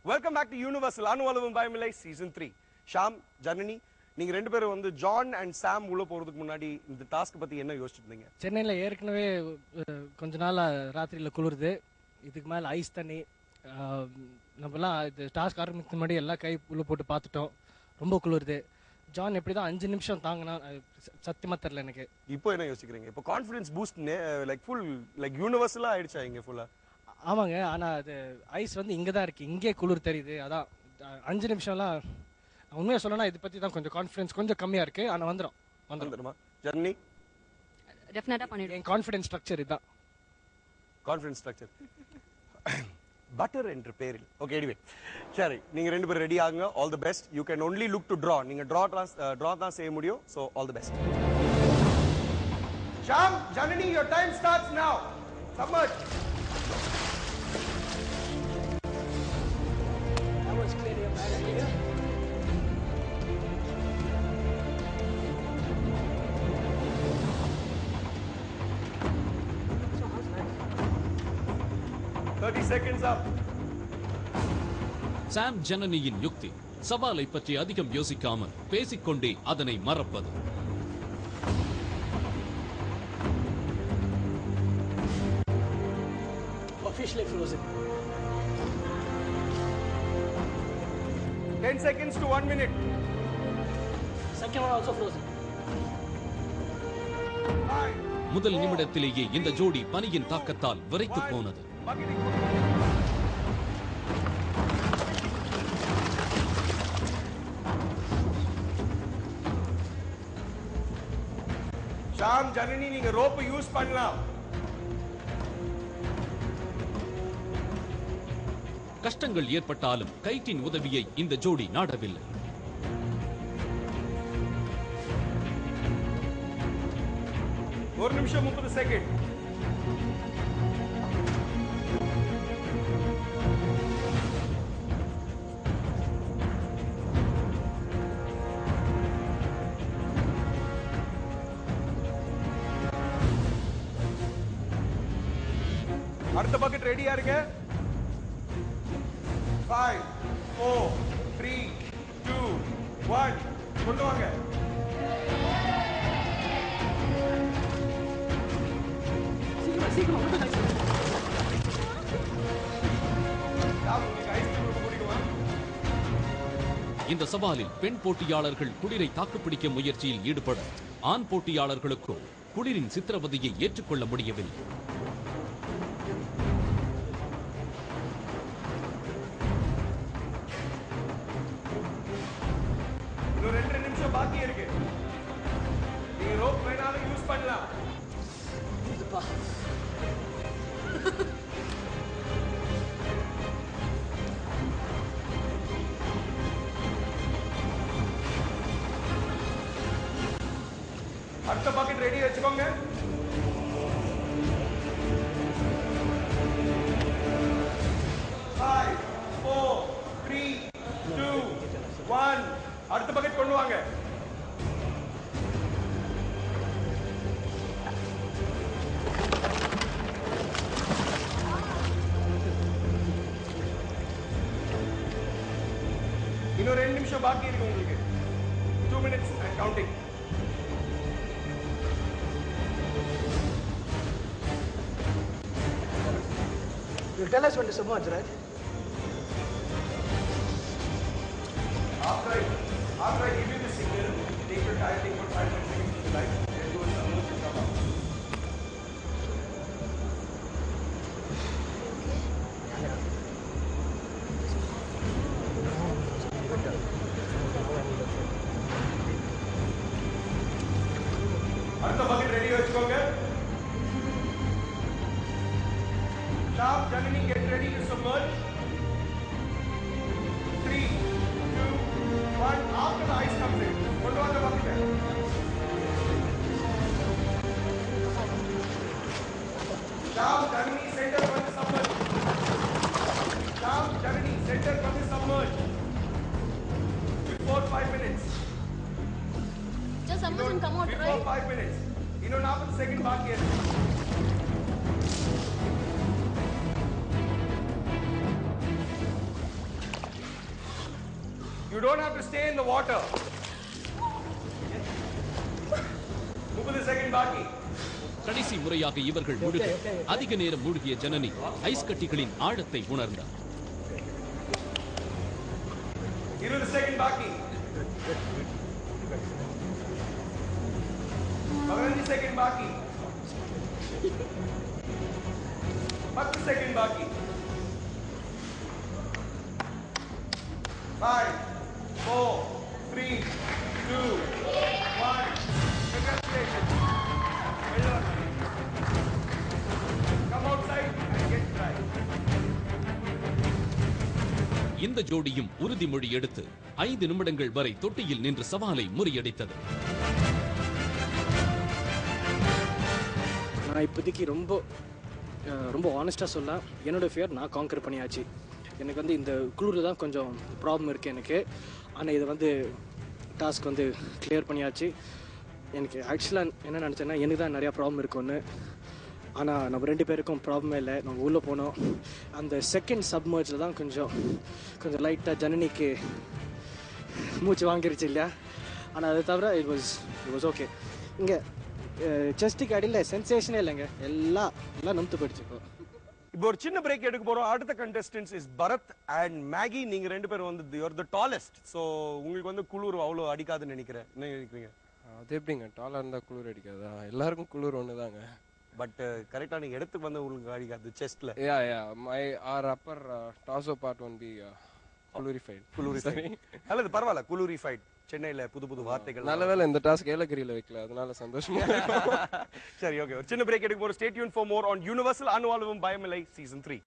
Welcome back to Universal அனுவலவும் பயமில்லை season 3. Sham, Janani, நீங்க ரெண்டு பேரும் வந்து ஜான் அண்ட் சாம் உள்ள போறதுக்கு முன்னாடி இந்த டாஸ்க் பத்தி என்ன யோசிச்சுட்டு இருந்தீங்க? சென்னையில் ஏற்கனவே கொஞ்ச நாள் ராத்திரியில் குளிருது, இதுக்கு மேலே ஐஸ் தண்ணி. நம்மலாம் இது டாஸ்க் ஆரம்பிக்க முன்னாடி எல்லாம் கை உள்ள போட்டு பார்த்துட்டோம், ரொம்ப குளிருது. ஜான் எப்படி தான் 5 நிமிஷம் தாங்கினா சத்தியமா தெரியல எனக்கு. இப்போ என்ன யோசிக்கிறீங்க? இப்போ confidence boost like full like யூனிவர்சலா ஆயிடுச்சா இங்க ஃபுல்லா? ஆமாங்க, ஆனால் அது ஐஸ் வந்து இங்கே தான் இருக்குது, இங்கே குளிர் தெரியுது. அதான் 5 நிமிஷம்லாம் உண்மையாக சொல்லணும்னா இதை பற்றி தான் கொஞ்சம் கான்ஃபிடன்ஸ் கொஞ்சம் கம்மியாக இருக்குது. ஆனால் வந்துடுமா ஜர்னி? டெஃபினட்டா பண்ணிடுவேன். என் கான்ஃபிடன்ஸ் ஸ்ட்ரக்சர் இதுதான். கான்ஃபிடன்ஸ் ஸ்ட்ரக்சர் பட்டர் என்ற பேரில். ஓகே, எனிவே சரி, நீங்க ரெண்டு பேரும் ரெடி ஆகுங்க. All the best. You can only look to draw. நீங்க டிரா தான் செய்ய முடியும். So all the best. Sham, Janani, your time starts now. Submerge. That was clearly a bad idea. So how's that? 30 seconds up. சாம் ஜனனியின் யுக்தி சவாலை பற்றி அதிகம் யோசிக்காமல் பேசிக்கொண்டே அதனை மறப்பது. Officially frozen. 10 seconds to 1 minute. Second one also frozen. முதல் நிமிடத்திலேயே இந்த ஜோடி பனியின் தாக்கத்தால் விரைத்து போனது. ஷாம், ஜனனி, நீங்க ரோப் யூஸ் பண்ணலாம். கஷ்டங்கள் ஏற்பட்டாலும் கைட்டின் உதவியை இந்த ஜோடி நாடவில்லை. ஒரு நிமிஷம் 30 செகண்ட். அடுத்த பக்கெட் ரெடியா இருங்க. 5 4 3 2 1 கொண்டு வாங்க. சீக்கிரம் இந்த சவாலில் பெண் போட்டியாளர்கள் குளிரை தாக்குப்பிடிக்க முயற்சியில் ஈடுபட ஆண் போட்டியாளர்களுக்கோ குளிரின் சித்திரவதையை ஏற்றுக்கொள்ள முடியவில்லை. இன்னும் 2 நிமிஷம் பாக்கி இருக்கு. நீங்க ரோப் வேணாலும் யூஸ் பண்ணலாம். அடுத்த பக்கெட் ரெடி வச்சுக்கோங்க. அடுத்த பக்கெட் கொண்டு வாங்க. இன்னும் 2 நிமிஷம் பாக்கி இருக்கு உங்களுக்கு. 2 minutes and counting. You'll tell us when to submerge, right? After I give you the signal, take your time, take about 5 seconds to the light, and do a submerge and come out. அடுத்த bucket ready வச்சுக்கோங்க. Sham, Janani, get ready to submerge. 3 2 1 after the ice comes in. கொண்டு வாங்க bucket. Sham, Janani, center from the submerge. Sham, Janani, center from the submerge. Before 5 minutes. Just submerge and come out, Before right? 5 minutes. இன்னும் 40 second பாக்கி இருக்கு. You don't have to stay in the water. 30 seconds பாக்கி. கடைசி முறையாக இவர்கள் முழுக அதிக நேரம் மூழ்கிய ஜனனி ஐஸ் கட்டிகளின் ஆழத்தை உணர்ந்தார். 20 seconds பாக்கி. 15 seconds பாக்கி. 10 seconds பாக்கி. 5, 4, 3, 2, 1. Congratulations. Well done. Come outside and get dry. இந்த ஜோடியும் உறுதிமொழி எடுத்து 5 நிமிடங்கள் வரை தொட்டியில் நின்று சவாலை முறியடித்தது. நான் இப்போதைக்கு ரொம்ப ஆனஸ்டாக சொல்ல என்னோட ஃபியர் நான் கான்கர் பண்ணியாச்சு. எனக்கு வந்து இந்த குளிரில் தான் கொஞ்சம் ப்ராப்ளம் இருக்குது எனக்கு. ஆனால் இதை வந்து டாஸ்க் வந்து கிளியர் பண்ணியாச்சு. எனக்கு ஆக்சுவலாக என்ன நினச்சேன்னா எனக்கு தான் நிறையா ப்ராப்ளம் இருக்குன்னு. ஆனால் நம்ம 2 பேருக்கும் ப்ராப்ளமே இல்லை. நம்ம உள்ளே போனோம். அந்த செகண்ட் சப்மர்ஜில் தான் கொஞ்சம் லைட்டாக ஜனனிக்கு மூச்சு வாங்கிருச்சு இல்லையா. ஆனால் அதை தவிர இட் வாஸ் ஓகே. இங்கே செஸ்ட்டுக்கு அடியில் சென்சேஷனே இல்லைங்க. எல்லாம் நம்பு போயிடுச்சு. இப்போ ஒரு சின்ன பிரேக் எடுக்க போறோம். அடுத்த contestants is Bharath and Maggie. நீங்க 2 பேரும் வந்து you are the tallest. So உங்களுக்கு வந்து குளிர் அவ்வளோ அடிக்காதுன்னு நினைக்கிறேன். என்ன நினைக்கிறீங்க? அது எப்படிங்க டாலா இருந்தா குளிர் அடிக்காதா? எல்லாருக்கும் குளிர் ஒண்ணுதாங்க. பட் கரெக்டா நீங்க எடுத்து வந்து உங்களுக்கு அடிக்காது செஸ்ட்ல. Yeah my or upper torso part one be glorified. அல்லது பரவாயில்ல, குளூரிஃபைட். சென்னையில புது வார்த்தைகள். நல்ல வேளை இந்த டாஸ்க் ஏலகிரியில வைக்கல, அதனால சந்தோஷமா. சரி, ஓகே. ஒரு சின்ன பிரேக் எடுக்க போறோம். Stay tuned for more on universal அணுவாழ்வும் பயமில்லை சீசன் 3.